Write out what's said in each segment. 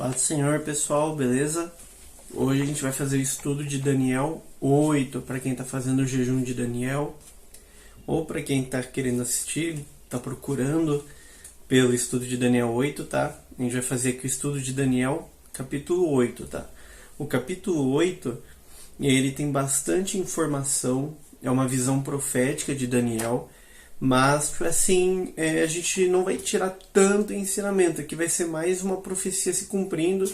Paz do Senhor, pessoal, beleza? Hoje a gente vai fazer o estudo de Daniel 8, para quem está fazendo o jejum de Daniel, ou para quem está querendo assistir, está procurando pelo estudo de Daniel 8, tá? A gente vai fazer aqui o estudo de Daniel, capítulo 8, tá? O capítulo 8, ele tem bastante informação, é uma visão profética de Daniel, mas assim, a gente não vai tirar tanto ensinamento, aqui vai ser mais uma profecia se cumprindo.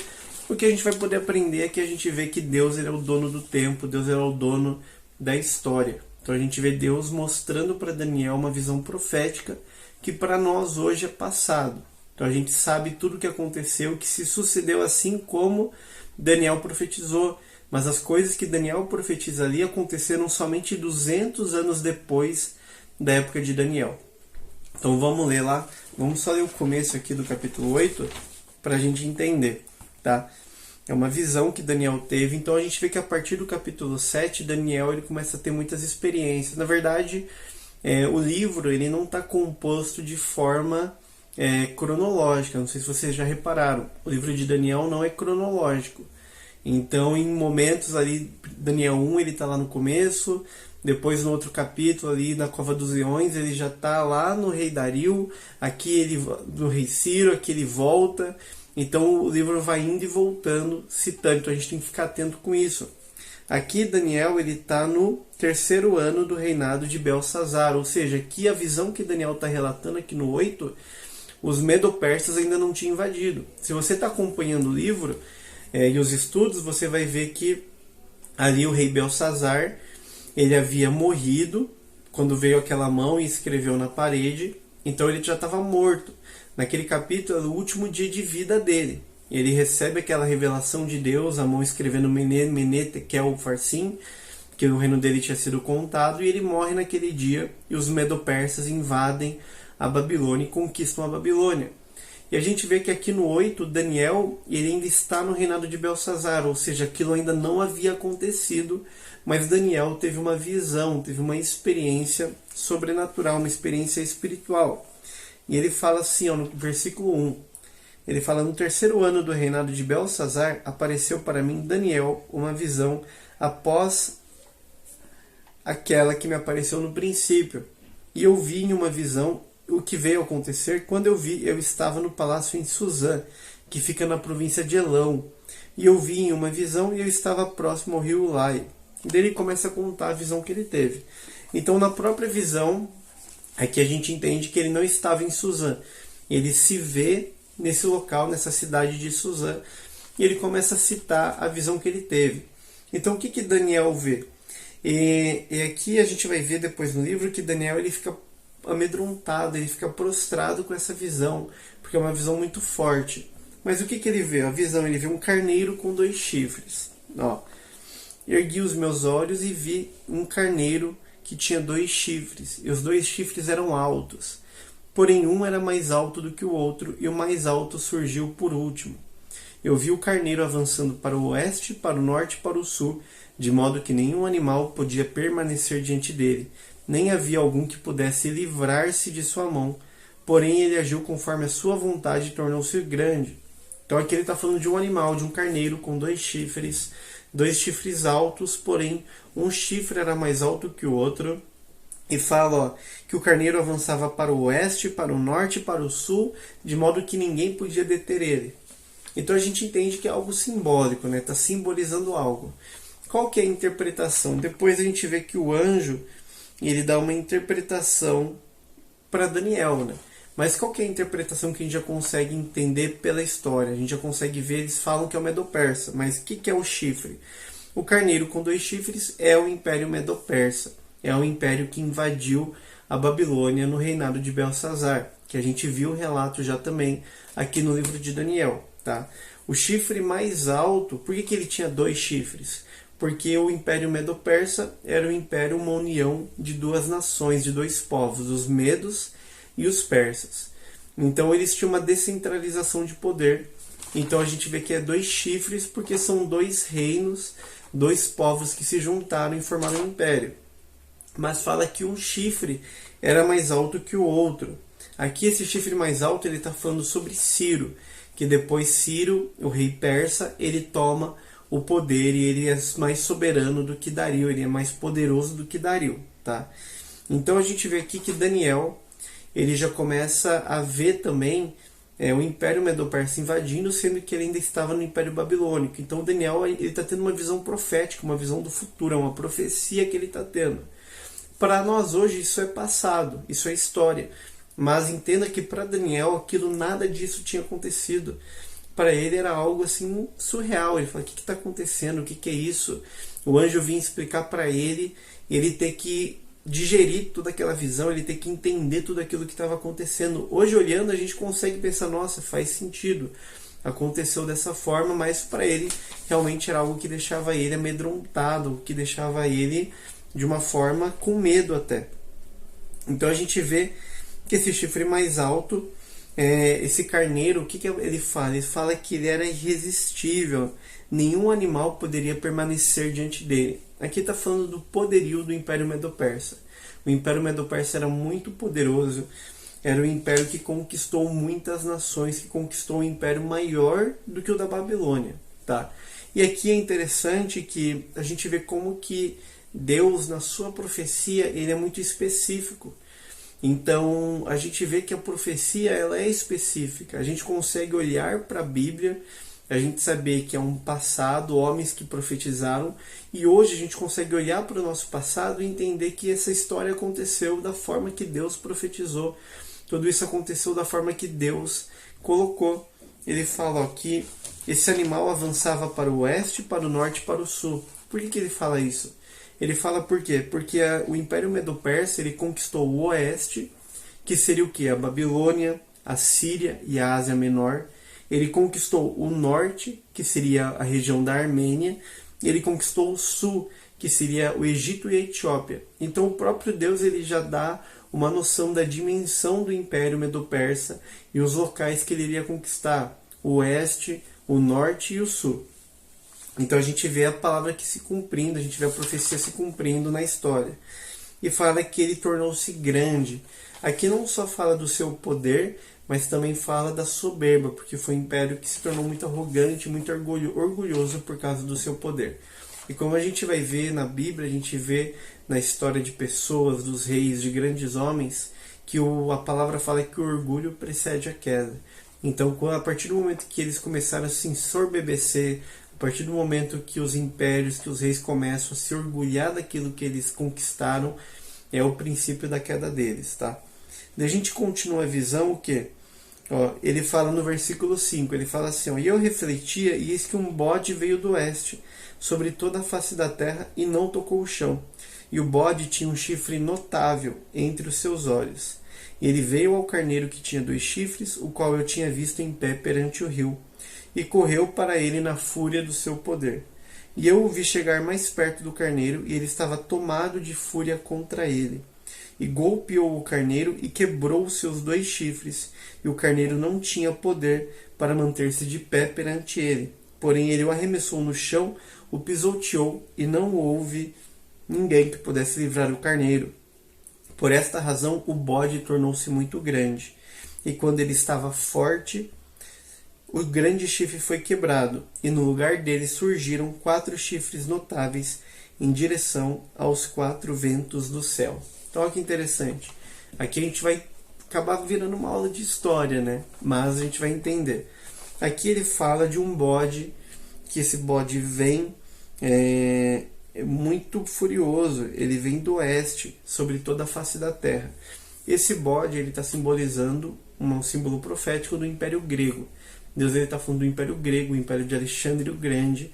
O que a gente vai poder aprender é que a gente vê que Deus ele é o dono do tempo, Deus é o dono da história. Então a gente vê Deus mostrando para Daniel uma visão profética que para nós hoje é passado. Então a gente sabe tudo o que aconteceu, que se sucedeu assim como Daniel profetizou. Mas as coisas que Daniel profetiza ali aconteceram somente 200 anos depois da época de Daniel. Então vamos ler lá, vamos só ler o começo aqui do capítulo 8 para a gente entender, tá? É uma visão que Daniel teve, então a gente vê que a partir do capítulo 7, Daniel ele começa a ter muitas experiências. Na verdade, o livro ele não está composto de forma cronológica, não sei se vocês já repararam, o livro de Daniel não é cronológico. Então, em momentos ali, Daniel 1 ele está lá no começo, depois no outro capítulo ali na Cova dos Leões ele já está lá no rei Dario, aqui ele no rei Ciro, aqui ele volta. Então o livro vai indo e voltando, citando, então a gente tem que ficar atento com isso. Aqui Daniel ele está no terceiro ano do reinado de Belsazar, ou seja, aqui a visão que Daniel está relatando aqui no 8, os medo-persas ainda não tinham invadido. Se você está acompanhando o livro e os estudos, você vai ver que ali o rei Belsazar ele havia morrido quando veio aquela mão e escreveu na parede, então ele já estava morto. Naquele capítulo, é o último dia de vida dele. Ele recebe aquela revelação de Deus, a mão escrevendo Mene, Tekel, Farsim, que o reino dele tinha sido contado, e ele morre naquele dia, e os medo-persas invadem a Babilônia e conquistam a Babilônia. E a gente vê que aqui no 8, Daniel ele ainda está no reinado de Belsazar, ou seja, aquilo ainda não havia acontecido, mas Daniel teve uma visão, teve uma experiência sobrenatural, uma experiência espiritual. E ele fala assim, no versículo 1, ele fala: no terceiro ano do reinado de Belsazar, apareceu para mim, Daniel, uma visão após aquela que me apareceu no princípio. E eu vi em uma visão o que veio a acontecer. Quando eu vi, eu estava no palácio em Suzã, que fica na província de Elão. E eu vi em uma visão e eu estava próximo ao rio Ulai. E daí ele começa a contar a visão que ele teve. Então, na própria visão, aqui a gente entende que ele não estava em Suzã. Ele se vê nesse local, nessa cidade de Suzã, e ele começa a citar a visão que ele teve. Então, o que Daniel vê? E aqui a gente vai ver depois no livro que Daniel ele fica amedrontado, ele fica prostrado com essa visão, porque é uma visão muito forte. Mas o que ele vê? A visão, ele vê um carneiro com 2 chifres. Ergui os meus olhos e vi um carneiro que tinha 2 chifres, e os 2 chifres eram altos. Porém, um era mais alto do que o outro, e o mais alto surgiu por último. Eu vi o carneiro avançando para o oeste, para o norte e para o sul, de modo que nenhum animal podia permanecer diante dele, nem havia algum que pudesse livrar-se de sua mão. Porém, ele agiu conforme a sua vontade e tornou-se grande. Então aqui ele está falando de um animal, de um carneiro com 2 chifres, 2 chifres altos, porém um chifre era mais alto que o outro. E fala que o carneiro avançava para o oeste, para o norte e para o sul, de modo que ninguém podia deter ele. Então a gente entende que é algo simbólico, né? Está simbolizando algo. Qual que é a interpretação? Depois a gente vê que o anjo ele dá uma interpretação para Daniel, né? Mas qual que é a interpretação que a gente já consegue entender pela história? A gente já consegue ver, eles falam que é o Medo-Persa, mas o que é o chifre? O carneiro com 2 chifres é o Império Medo-Persa. É o império que invadiu a Babilônia no reinado de Belsazar, que a gente viu o relato já também aqui no livro de Daniel. Tá? O chifre mais alto, por que ele tinha 2 chifres? Porque o Império Medo-Persa era uma união de 2 nações, de 2 povos, os medos e os persas. Então eles tinham uma descentralização de poder. Então a gente vê que é 2 chifres porque são 2 reinos, 2 povos que se juntaram e formaram um império. Mas fala que um chifre era mais alto que o outro. Aqui esse chifre mais alto ele está falando sobre Ciro. que depois Ciro, o rei persa, ele toma o poder e ele é mais soberano do que Dario, ele é mais poderoso do que Dario, tá? Então a gente vê aqui que Daniel, ele já começa a ver também o Império Medo-Persa invadindo, sendo que ele ainda estava no Império Babilônico. Então Daniel ele está tendo uma visão profética, uma visão do futuro, é uma profecia que ele está tendo. Para nós hoje isso é passado, isso é história. Mas entenda que para Daniel aquilo, nada disso tinha acontecido. Para ele era algo assim surreal. Ele fala: o que está acontecendo? O que é isso? O anjo vinha explicar para ele ter que digerir toda aquela visão, ele ter que entender tudo aquilo que estava acontecendo. Hoje, olhando, a gente consegue pensar: nossa, faz sentido, aconteceu dessa forma, mas para ele realmente era algo que deixava ele amedrontado, que deixava ele de uma forma com medo até. Então a gente vê que esse chifre mais alto, esse carneiro, o que ele fala? Ele fala que ele era irresistível, nenhum animal poderia permanecer diante dele. Aqui está falando do poderio do Império Medo-Persa. O Império Medo-Persa era muito poderoso, era um império que conquistou muitas nações, que conquistou um império maior do que o da Babilônia, tá? E aqui é interessante que a gente vê como que Deus, na sua profecia, ele é muito específico. Então a gente vê que a profecia ela é específica. A gente consegue olhar para a Bíblia, a gente saber que é um passado, homens que profetizaram, e hoje a gente consegue olhar para o nosso passado e entender que essa história aconteceu da forma que Deus profetizou. Tudo isso aconteceu da forma que Deus colocou. Ele fala ó, que esse animal avançava para o oeste, para o norte e para o sul. Por que ele fala isso? Ele fala por quê? Porque o Império Medo-Persa ele conquistou o oeste, que seria o quê? A Babilônia, a Síria e a Ásia Menor. Ele conquistou o norte, que seria a região da Armênia. Ele conquistou o sul, que seria o Egito e a Etiópia. Então o próprio Deus ele já dá uma noção da dimensão do Império Medo-Persa e os locais que ele iria conquistar: o oeste, o norte e o sul. Então a gente vê a palavra que se cumprindo, a gente vê a profecia se cumprindo na história. E fala que ele tornou-se grande. Aqui não só fala do seu poder, mas também fala da soberba, porque foi um império que se tornou muito arrogante, muito orgulhoso por causa do seu poder. E como a gente vai ver na Bíblia, a gente vê na história de pessoas, dos reis, de grandes homens, que a palavra fala que o orgulho precede a queda. Então, a partir do momento que eles começaram a se ensorbebecer, a partir do momento que os impérios, que os reis começam a se orgulhar daquilo que eles conquistaram, é o princípio da queda deles, tá? Daí a gente continua a visão, o quê? Ó, ele fala no versículo 5, ele fala assim, ó, e eu refletia, e eis que um bode veio do oeste, sobre toda a face da terra, e não tocou o chão. E o bode tinha um chifre notável entre os seus olhos. E ele veio ao carneiro que tinha 2 chifres, o qual eu tinha visto em pé perante o rio, e correu para ele na fúria do seu poder. E eu o vi chegar mais perto do carneiro, e ele estava tomado de fúria contra ele. E golpeou o carneiro e quebrou os seus 2 chifres, e o carneiro não tinha poder para manter-se de pé perante ele. Porém ele o arremessou no chão, o pisoteou, e não houve ninguém que pudesse livrar o carneiro. Por esta razão o bode tornou-se muito grande, e quando ele estava forte, o grande chifre foi quebrado, e no lugar dele surgiram 4 chifres notáveis em direção aos 4 ventos do céu. Então olha que interessante. Aqui a gente vai acabar virando uma aula de história, né? Mas a gente vai entender. Aqui ele fala de um bode, que esse bode vem muito furioso, ele vem do oeste, sobre toda a face da terra. Esse bode ele está simbolizando um símbolo profético do Império Grego. Deus está falando do Império Grego, o Império de Alexandre o Grande,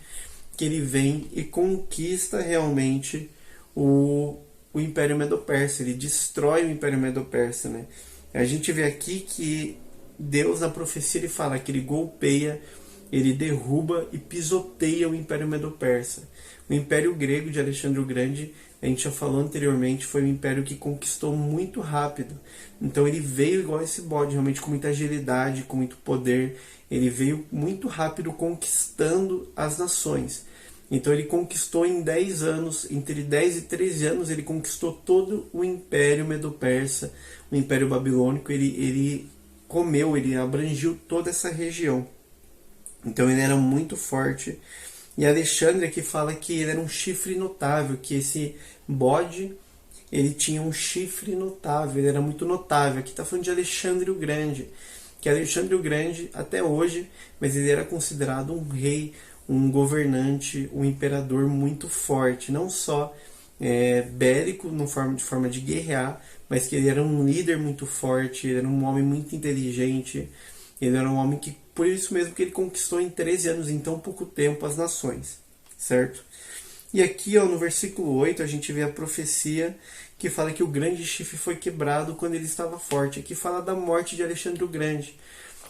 que ele vem e conquista realmente o Império Medo-Persa, ele destrói o Império Medo-Persa, né? A gente vê aqui que Deus na profecia ele fala que ele golpeia, ele derruba e pisoteia o Império Medo-Persa. O Império Grego de Alexandre o Grande, a gente já falou anteriormente, foi um império que conquistou muito rápido. Então ele veio igual esse bode, realmente com muita agilidade, com muito poder. Ele veio muito rápido conquistando as nações. Então ele conquistou em 10 anos, entre 10 e 13 anos, ele conquistou todo o Império Medo-Persa, o Império Babilônico. Ele comeu, ele abrangiu toda essa região. Então ele era muito forte. E Alexandre aqui fala que ele era um chifre notável, que esse bode, ele tinha um chifre notável, ele era muito notável. Aqui está falando de Alexandre o Grande, que Alexandre o Grande, até hoje, mas ele era considerado um rei, um governante, um imperador muito forte, não só bélico, de forma de guerrear, mas que ele era um líder muito forte, ele era um homem muito inteligente, ele era um homem que, por isso mesmo que ele conquistou em 13 anos, em tão pouco tempo, as nações, certo? E aqui, ó, no versículo 8, a gente vê a profecia que fala que o grande chifre foi quebrado quando ele estava forte. Aqui fala da morte de Alexandre o Grande.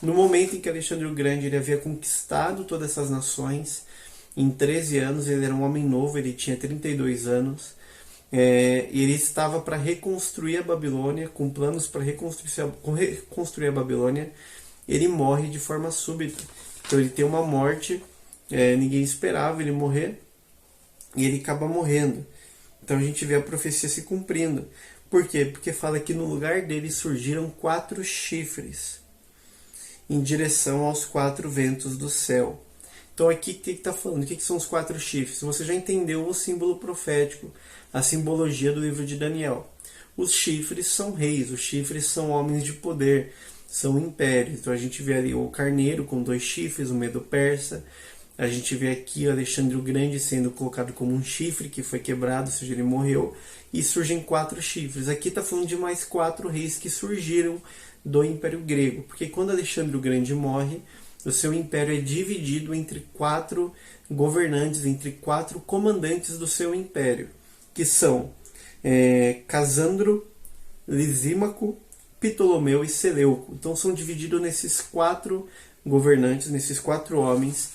No momento em que Alexandre o Grande ele havia conquistado todas essas nações, em 13 anos, ele era um homem novo, ele tinha 32 anos, ele estava para reconstruir a Babilônia, com planos para reconstruir a Babilônia. Ele morre de forma súbita. Então ele tem uma morte, ninguém esperava ele morrer, e ele acaba morrendo. Então a gente vê a profecia se cumprindo. Por quê? Porque fala que no lugar dele surgiram 4 chifres em direção aos 4 ventos do céu. Então aqui o que está falando? O que são os 4 chifres? Você já entendeu o símbolo profético, a simbologia do livro de Daniel. Os chifres são reis, os chifres são homens de poder, são impérios. Então a gente vê ali o carneiro com 2 chifres, o Medo-Persa. A gente vê aqui o Alexandre o Grande sendo colocado como um chifre que foi quebrado, ou seja, ele morreu. E surgem 4 chifres. Aqui está falando de mais 4 reis que surgiram do Império Grego. Porque quando Alexandre o Grande morre, o seu império é dividido entre 4 governantes, entre 4 comandantes do seu império. Que são Casandro, Lisímaco, Ptolomeu e Seleuco. Então são divididos nesses 4 governantes, nesses 4 homens.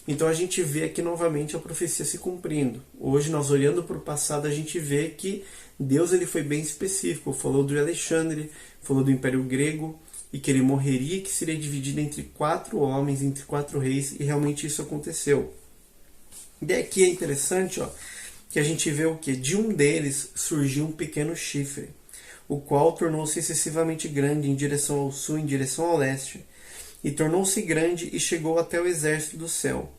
Então a gente vê aqui novamente a profecia se cumprindo. Hoje nós olhando para o passado a gente vê que Deus ele foi bem específico. Falou do Alexandre, falou do Império Grego e que ele morreria, que seria dividido entre 4 homens, entre 4 reis, e realmente isso aconteceu. E aqui é interessante, ó, que a gente vê o que? De um deles surgiu um pequeno chifre, o qual tornou-se excessivamente grande em direção ao sul, em direção ao leste, e tornou-se grande e chegou até o exército do céu.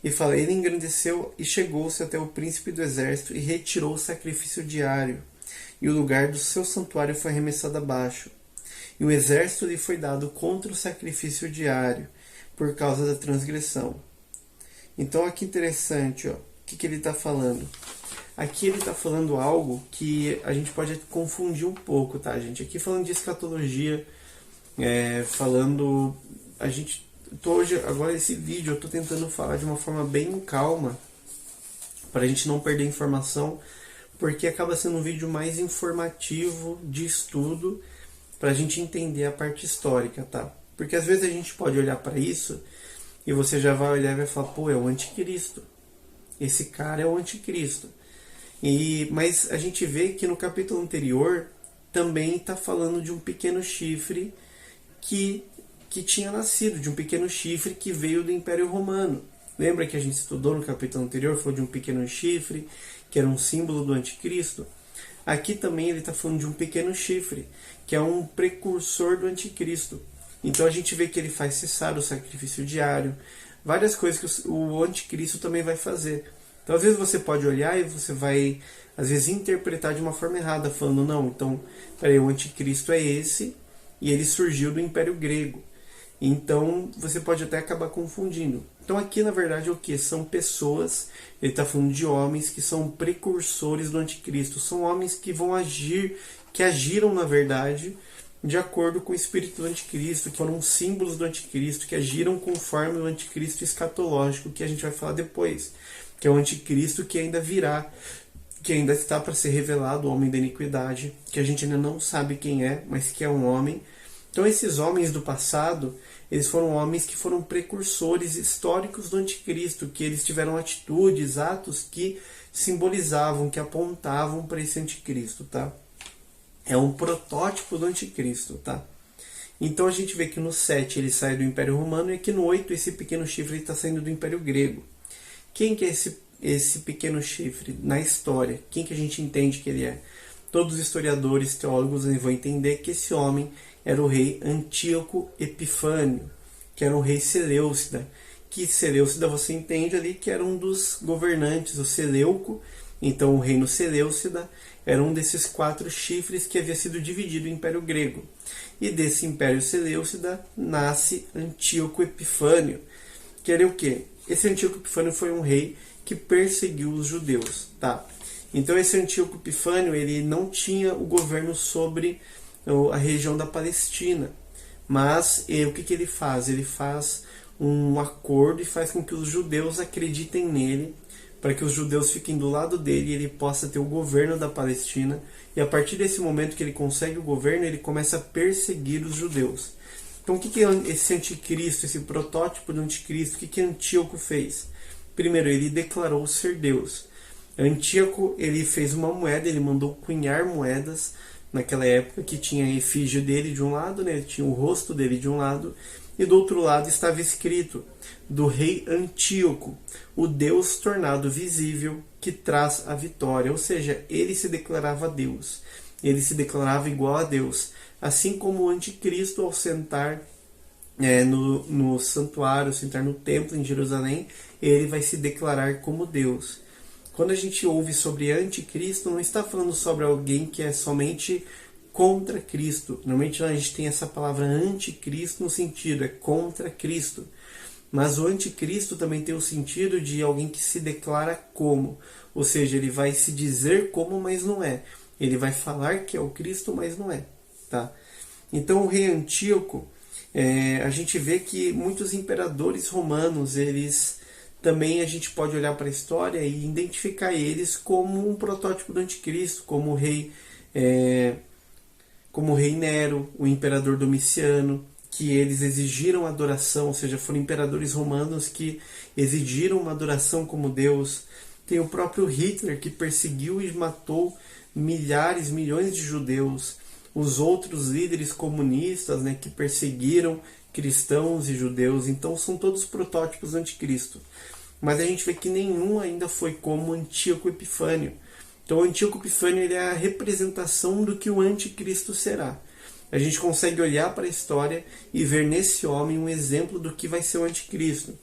E fala, ele engrandeceu e chegou-se até o príncipe do exército e retirou o sacrifício diário, e o lugar do seu santuário foi arremessado abaixo. E o exército lhe foi dado contra o sacrifício diário, por causa da transgressão. Então, aqui interessante, ó, o que ele está falando? Aqui ele está falando algo que a gente pode confundir um pouco, tá, gente? Aqui falando de escatologia, falando... Hoje, agora esse vídeo eu estou tentando falar de uma forma bem calma, para a gente não perder informação, porque acaba sendo um vídeo mais informativo, de estudo, para a gente entender a parte histórica, tá? Porque às vezes a gente pode olhar para isso e você já vai olhar e vai falar, pô, é o anticristo. Esse cara é o anticristo. Mas a gente vê que no capítulo anterior também está falando de um pequeno chifre que tinha nascido, de um pequeno chifre que veio do Império Romano. Lembra que a gente estudou no capítulo anterior, falou de um pequeno chifre, que era um símbolo do anticristo? Aqui também ele está falando de um pequeno chifre, que é um precursor do anticristo. Então a gente vê que ele faz cessar o sacrifício diário, várias coisas que o anticristo também vai fazer. Então às vezes você pode olhar e você vai, às vezes, interpretar de uma forma errada, falando, não, então, peraí, o anticristo é esse, e ele surgiu do Império Grego. Então você pode até acabar confundindo. Então aqui na verdade é o que? São pessoas, ele está falando de homens que são precursores do anticristo. São homens que vão agir, que agiram na verdade de acordo com o espírito do anticristo, que foram símbolos do anticristo, que agiram conforme o anticristo escatológico, que a gente vai falar depois, que é o anticristo que ainda virá, que ainda está para ser revelado, o homem da iniquidade, que a gente ainda não sabe quem é, mas que é um homem. Então esses homens do passado, eles foram homens que foram precursores históricos do anticristo, que eles tiveram atitudes, atos que simbolizavam, que apontavam para esse anticristo, tá? É um protótipo do anticristo, tá? Então a gente vê que no 7 ele sai do Império Romano e aqui no 8 esse pequeno chifre está saindo do Império Grego. Quem que é esse pequeno chifre na história? Quem que a gente entende que ele é? Todos os historiadores, teólogos vão entender que esse homem era o rei Antíoco Epifânio, que era um rei Seleucida. Que Seleucida você entende ali que era um dos governantes, o Seleuco. Então o reino Seleucida era um desses 4 chifres que havia sido dividido o Império Grego. E desse Império Seleucida nasce Antíoco Epifânio, que era o quê? Esse Antíoco Epifânio foi um rei que perseguiu os judeus, tá? Então esse Antíoco Epifânio, ele não tinha o governo sobre a região da Palestina, mas o que ele faz? Ele faz um acordo e faz com que os judeus acreditem nele, para que os judeus fiquem do lado dele e ele possa ter o governo da Palestina. E a partir desse momento que ele consegue o governo, ele começa a perseguir os judeus. Então o que é esse anticristo, esse protótipo do anticristo? O que Antíoco fez? Primeiro, ele declarou ser Deus. Antíoco, ele fez uma moeda, ele mandou cunhar moedas naquela época, que tinha a efígie dele de um lado, né? Tinha o rosto dele de um lado, e do outro lado estava escrito: do rei Antíoco, o Deus tornado visível que traz a vitória. Ou seja, ele se declarava Deus, ele se declarava igual a Deus, assim como o anticristo, ao sentar no santuário, sentar no templo em Jerusalém, ele vai se declarar como Deus. Quando a gente ouve sobre anticristo, não está falando sobre alguém que é somente contra Cristo. Normalmente a gente tem essa palavra anticristo no sentido, é contra Cristo. Mas o anticristo também tem o sentido de alguém que se declara como. Ou seja, ele vai se dizer como, mas não é. Ele vai falar que é o Cristo, mas não é. Tá? Então o rei Antíoco, a gente vê que muitos imperadores romanos, eles também, a gente pode olhar para a história e identificar eles como um protótipo do anticristo, como o rei Nero, o imperador Domiciano, que eles exigiram adoração, ou seja, foram imperadores romanos que exigiram uma adoração como Deus. Tem o próprio Hitler, que perseguiu e matou milhares, milhões de judeus. Os outros líderes comunistas, né, que perseguiram cristãos e judeus. Então são todos protótipos do anticristo. Mas a gente vê que nenhum ainda foi como Antíoco Epifânio. Então o Antíoco Epifânio, ele é a representação do que o anticristo será. A gente consegue olhar para a história e ver nesse homem um exemplo do que vai ser o anticristo.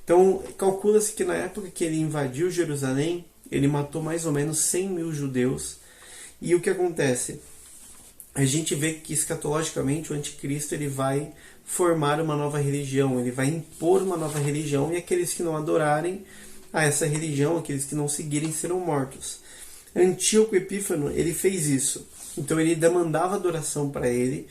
Então calcula-se que na época que ele invadiu Jerusalém, ele matou mais ou menos 100 mil judeus. E o que acontece? A gente vê que escatologicamente o anticristo, ele vai formar uma nova religião, ele vai impor uma nova religião, e aqueles que não adorarem a essa religião, aqueles que não seguirem, serão mortos. Antíoco Epífano, ele fez isso. Então ele demandava adoração para ele,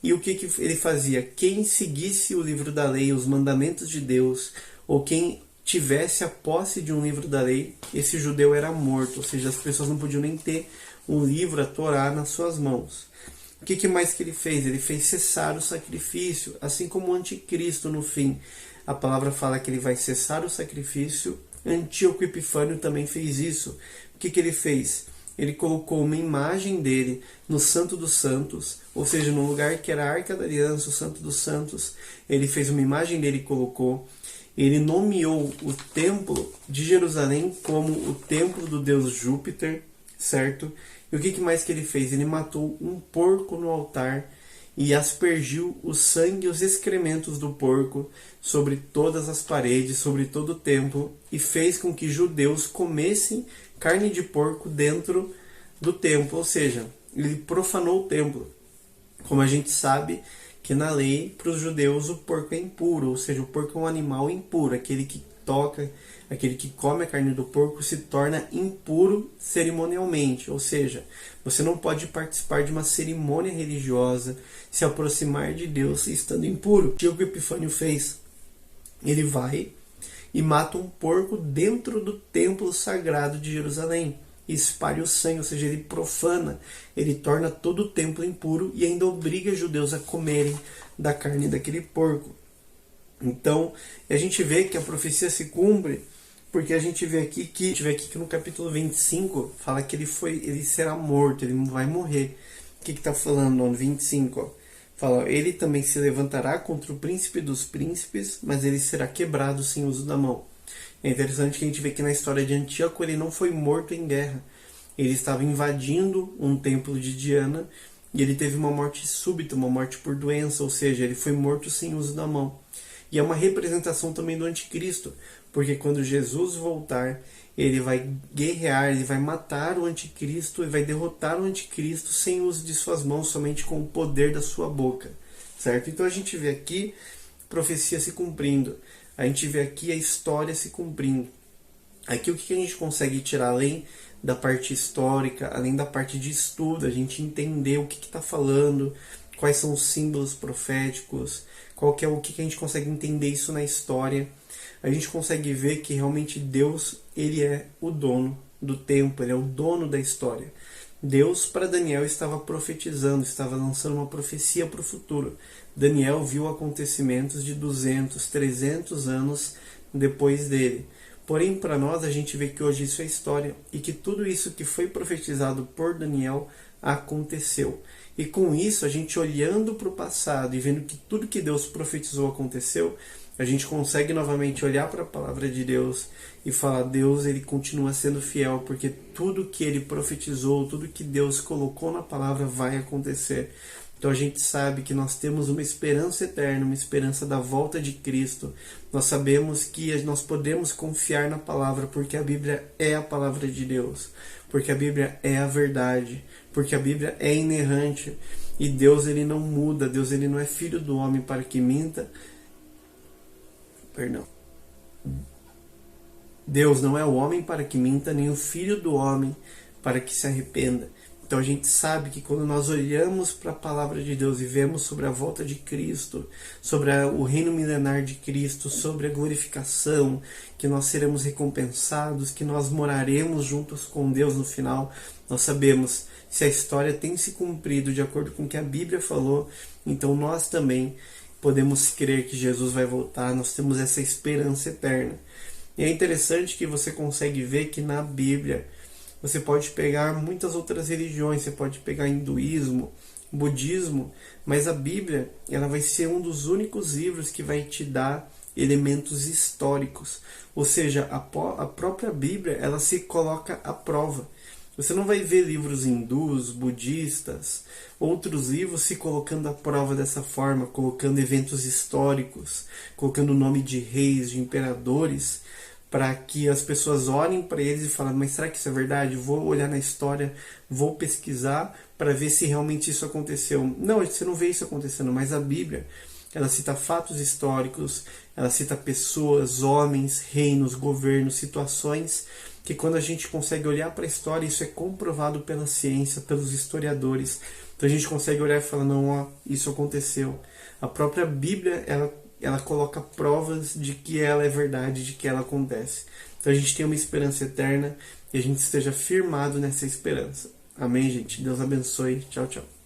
e o que ele fazia? Quem seguisse o livro da lei, os mandamentos de Deus, ou quem tivesse a posse de um livro da lei, esse judeu era morto, ou seja, as pessoas não podiam nem ter um livro, a Torá, nas suas mãos. O que mais que ele fez? Ele fez cessar o sacrifício, assim como o anticristo no fim. A palavra fala que ele vai cessar o sacrifício. Antíoco Epifânio também fez isso. O que ele fez? Ele colocou uma imagem dele no Santo dos Santos, ou seja, no lugar que era a Arca da Aliança, o Santo dos Santos. Ele fez uma imagem dele e colocou. Ele nomeou o templo de Jerusalém como o templo do deus Júpiter, certo? E o que mais que ele fez? Ele matou um porco no altar e aspergiu o sangue e os excrementos do porco sobre todas as paredes, sobre todo o templo, e fez com que judeus comessem carne de porco dentro do templo. Ou seja, ele profanou o templo. Como a gente sabe que na lei, para os judeus, o porco é impuro, ou seja, o porco é um animal impuro, aquele que toca, aquele que come a carne do porco se torna impuro cerimonialmente, ou seja, você não pode participar de uma cerimônia religiosa, se aproximar de Deus estando impuro. O que o Epifânio fez? Ele vai e mata um porco dentro do templo sagrado de Jerusalém, e espalha o sangue, ou seja, ele profana, ele torna todo o templo impuro e ainda obriga os judeus a comerem da carne daquele porco. Então, a gente vê que a profecia se cumpre, porque a gente vê aqui que no capítulo 25 fala que ele será morto, ele vai morrer. O que está falando no 25? Ó? Fala, ele também se levantará contra o príncipe dos príncipes, mas ele será quebrado sem uso da mão. É interessante que a gente vê que na história de Antíoco ele não foi morto em guerra. Ele estava invadindo um templo de Diana e ele teve uma morte súbita, uma morte por doença, ou seja, ele foi morto sem uso da mão. E é uma representação também do anticristo, porque quando Jesus voltar, ele vai guerrear, ele vai matar o anticristo e vai derrotar o anticristo sem uso de suas mãos, somente com o poder da sua boca, certo? Então a gente vê aqui profecia se cumprindo, a gente vê aqui a história se cumprindo. Aqui o que a gente consegue tirar além da parte histórica, além da parte de estudo, a gente entender o que está falando, quais são os símbolos proféticos, qual que é o que a gente consegue entender isso na história. A gente consegue ver que realmente Deus, ele é o dono do tempo, ele é o dono da história. Deus, para Daniel, estava profetizando, estava lançando uma profecia para o futuro. Daniel viu acontecimentos de 200, 300 anos depois dele. Porém, para nós, a gente vê que hoje isso é história e que tudo isso que foi profetizado por Daniel aconteceu. E com isso, a gente olhando para o passado e vendo que tudo que Deus profetizou aconteceu, a gente consegue novamente olhar para a palavra de Deus e falar: Deus, ele continua sendo fiel, porque tudo que ele profetizou, tudo que Deus colocou na palavra vai acontecer. Então a gente sabe que nós temos uma esperança eterna, uma esperança da volta de Cristo. Nós sabemos que nós podemos confiar na palavra, porque a Bíblia é a palavra de Deus, porque a Bíblia é a verdade, porque a Bíblia é inerrante. E Deus, ele não muda, Deus, ele não é filho do homem para que minta. Deus não é o homem para que minta, nem o filho do homem para que se arrependa. Então a gente sabe que quando nós olhamos para a palavra de Deus e vemos sobre a volta de Cristo, sobre o reino milenar de Cristo, sobre a glorificação, que nós seremos recompensados, que nós moraremos juntos com Deus no final, nós sabemos, se a história tem se cumprido de acordo com o que a Bíblia falou, então nós também podemos crer que Jesus vai voltar, nós temos essa esperança eterna. E é interessante que você consegue ver que na Bíblia você pode pegar muitas outras religiões, você pode pegar hinduísmo, budismo, mas a Bíblia, ela vai ser um dos únicos livros que vai te dar elementos históricos. Ou seja, a própria Bíblia, ela se coloca à prova. Você não vai ver livros hindus, budistas, outros livros se colocando à prova dessa forma, colocando eventos históricos, colocando o nome de reis, de imperadores, para que as pessoas olhem para eles e falem: mas será que isso é verdade? Vou olhar na história, vou pesquisar para ver se realmente isso aconteceu. Não, você não vê isso acontecendo, mas a Bíblia, ela cita fatos históricos, ela cita pessoas, homens, reinos, governos, situações, que quando a gente consegue olhar para a história, isso é comprovado pela ciência, pelos historiadores. Então a gente consegue olhar e falar: não, ó, isso aconteceu. A própria Bíblia, ela coloca provas de que ela é verdade, de que ela acontece. Então a gente tem uma esperança eterna e a gente esteja firmado nessa esperança. Amém, gente? Deus abençoe. Tchau, tchau.